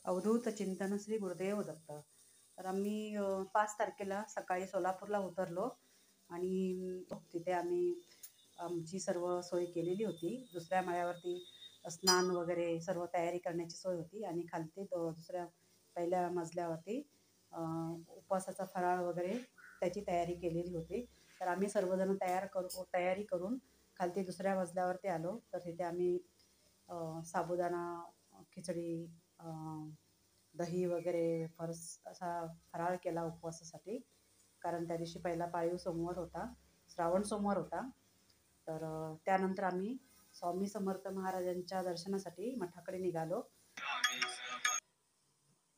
अवधूत चिंतन श्री गुरुदेव दत्त. तर आम्ही 5 तारखेला सकाळी सोलापूरला उतरलो आणि तिथे आम्ही आमची सर्व सोय केलेली होती. दुसऱ्या माळ्यावरती स्नान वगैरे सर्व तयारी करण्याची सोय होती आणि खालती दुसऱ्या पहिल्या मजल्यावरती उपवासाचा फराळ वगैरे त्याची तयारी केलेली होती. तर आम्ही सर्वजण तयारी करून खालती दुसऱ्या मजल्यावरती आलो. तर तिथे आम्ही साबुदाणा खिचडी, दही वगैरे वेफर्स असा फराळ केला उपवासासाठी. कारण त्या दिवशी पहिला पाळीव सोमवार होता, श्रावण सोमवार होता. तर त्यानंतर आम्ही स्वामी समर्थ महाराजांच्या दर्शनासाठी मठाकडे निघालो.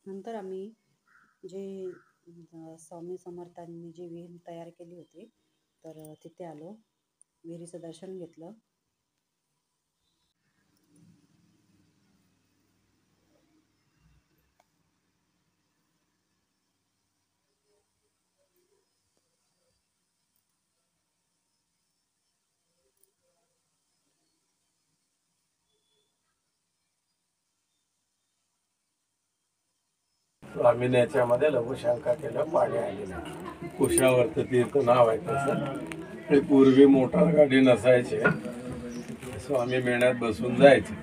नंतर आम्ही जे स्वामी समर्थांनी जी विहीर तयार केली होती तर तिथे आलो, विहिरीचं दर्शन घेतलं. स्वामीने याच्यामध्ये लघुशंका केलं, पाणी आलेलं. कुशावर्त तीर्थ नाव आहे तसं. ते पूर्वी मोटार गाडी नसायचे, स्वामी मेण्यात बसून जायचे.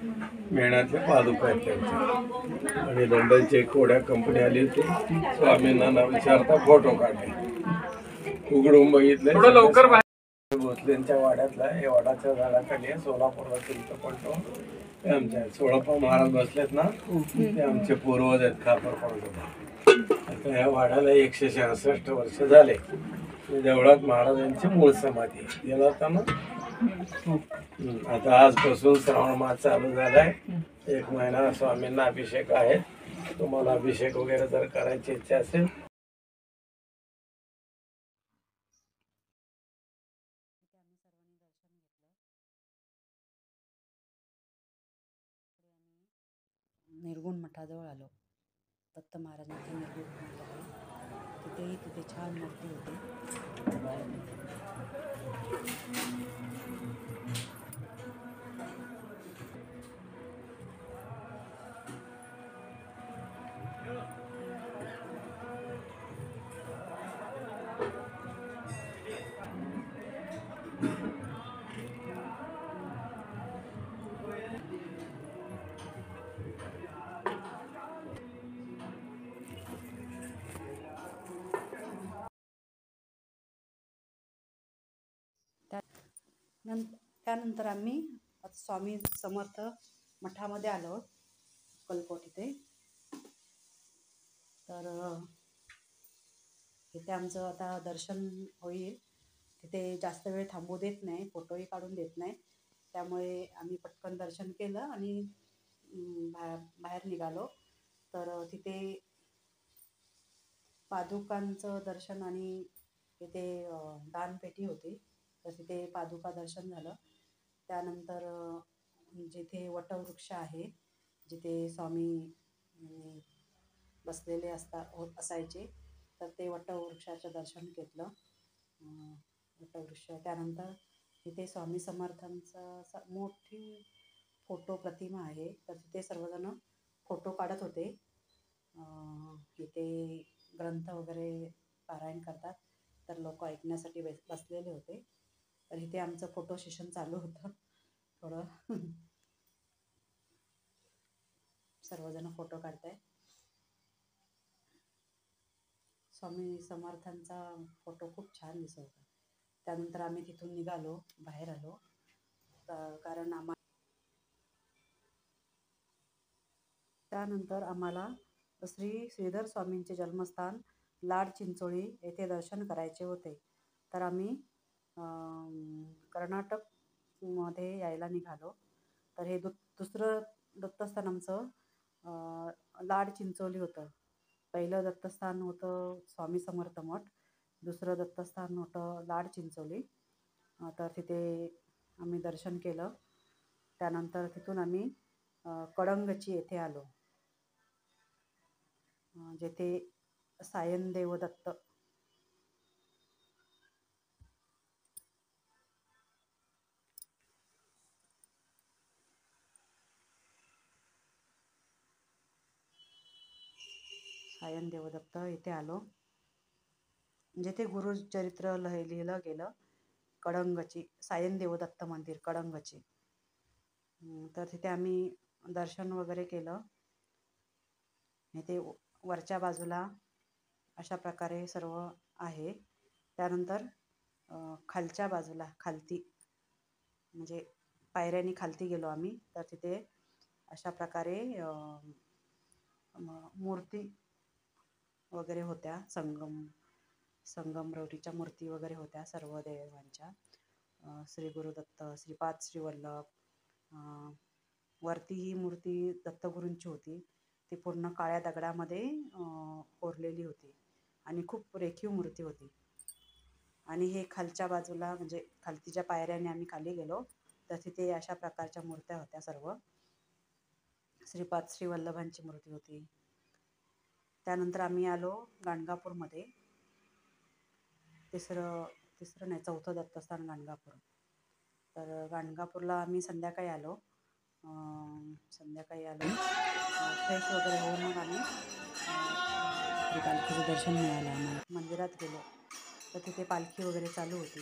मेण्यातले पादुका आहेत त्यांचे. आणि लंडनची एक कोड्या कंपनी आली होती. स्वामींना न विचारता फोटो काढले. उघडून बघितले, भोसलेंच्या वाड्यातला हे वडाच्या झाडाखाली सोलापूरला तीर्थ पडतो. ते आमच्या सोळप्पा महाराज बसलेत ना, ते आमचे पूर्वज आहेत, खापर पडतो. आता या वाड्याला 166 वर्ष झाले. देवळात महाराजांची मूळ समाधी गेला होता ना. आता आजपासून श्रावण मास चालू झालाय. 1 महिना स्वामींना अभिषेक आहे. तुम्हाला अभिषेक वगैरे जर करायची इच्छा असेल निर्गुण मठाजवळ आलो. दत्त महाराजांच्या निर्गुण मठाजवळ तिथे छान मूर्ती होती. त्यानंतर आम्ही स्वामी समर्थ मठामध्ये आलो, अक्कलकोट इथे. तर तिथे आमचं आता दर्शन होईल. तिथे जास्त वेळ थांबू देत नाही, फोटोही काढून देत नाही. त्यामुळे आम्ही पटकन दर्शन केलं आणि बाहेर निघालो. तर तिथे पादुकांचं दर्शन आणि तिथे दानपेटी होती, तर तिथे पादुका दर्शन झालं. त्यानंतर जिथे वटवृक्ष आहे, जिथे स्वामी बसलेले असायचे, तर ते वटवृक्षाचं दर्शन घेतलं. वटवृक्ष त्यानंतर तिथे स्वामी समर्थांचा मोठी फोटो प्रतिमा आहे, तर तिथे सर्वजण फोटो काढत होते. तिथे ग्रंथ वगैरे पारायण करतात, तर लोक ऐकण्यासाठी बसलेले होते. तर इथे आमचं फोटो सेशन चालू होतं थोडं. सर्वजण फोटो काढताय. स्वामी समर्थांचा फोटो खूप छान दिसत होता. त्यानंतर आम्ही तिथून निघालो, बाहेर आलो. कारण त्यानंतर आम्हाला श्री श्रीधर स्वामींचे जन्मस्थान लाड चिंचोळी येथे दर्शन करायचे होते. तर आम्ही कर्नाटकमध्ये यायला निघालो. तर हे दुसरं दत्तस्थान आमचं लाड चिंचोली होतं. पहिलं दत्तस्थान होतं स्वामी समर्थ मठ, दुसरं दत्तस्थान होतं लाड चिंचोली. तर तिथे आम्ही दर्शन केलं. त्यानंतर तिथून आम्ही कडंगची येथे आलो, जेथे सायनदेव दत्त सायन देवदत्त इथे आलो. जिथे गुरुचरित्र लिहिलं गेलं, कडंगची सायन देवदत्त मंदिर कडंगची. तर तिथे आम्ही दर्शन वगैरे केलं. इथे वरच्या बाजूला अशा प्रकारे सर्व आहे. त्यानंतर खालच्या बाजूला खालती म्हणजे पायऱ्यांनी खालती गेलो आम्ही. तर तिथे अशा प्रकारे मूर्ती वगैरे होत्या. संगमरवरीच्या मूर्ती वगैरे होत्या सर्व देवांच्या. श्री गुरुदत्त, श्रीपाद श्रीवल्लभ. वरती ही मूर्ती दत्तगुरूंची होती. ती पूर्ण काळ्या दगडामध्ये कोरलेली होती आणि खूप रेखीव मूर्ती होती. आणि हे खालच्या बाजूला म्हणजे खालतीच्या पायऱ्याने आम्ही खाली गेलो तर तिथे अशा प्रकारच्या मूर्त्या होत्या सर्व. श्रीपाद श्रीवल्लभांची मूर्ती होती. त्यानंतर आम्ही आलो गाणगापूरमध्ये. तिसरं नाही, चौथं दत्तस्थान गाणगापूर. तर गाणगापूरला आम्ही संध्याकाळी आलो. फ्रेश वगैरे होऊन मग आम्ही पालखीचं दर्शन मिळालं आम्हाला. मंदिरात गेलो तर तिथे पालखी वगैरे चालू होती.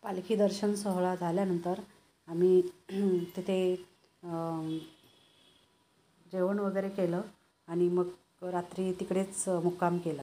पालखी दर्शन सोहळा झाल्यानंतर आम्ही तिथे जेवण वगैरे केलं आणि मग रात्री तिकडेच मुक्काम केला.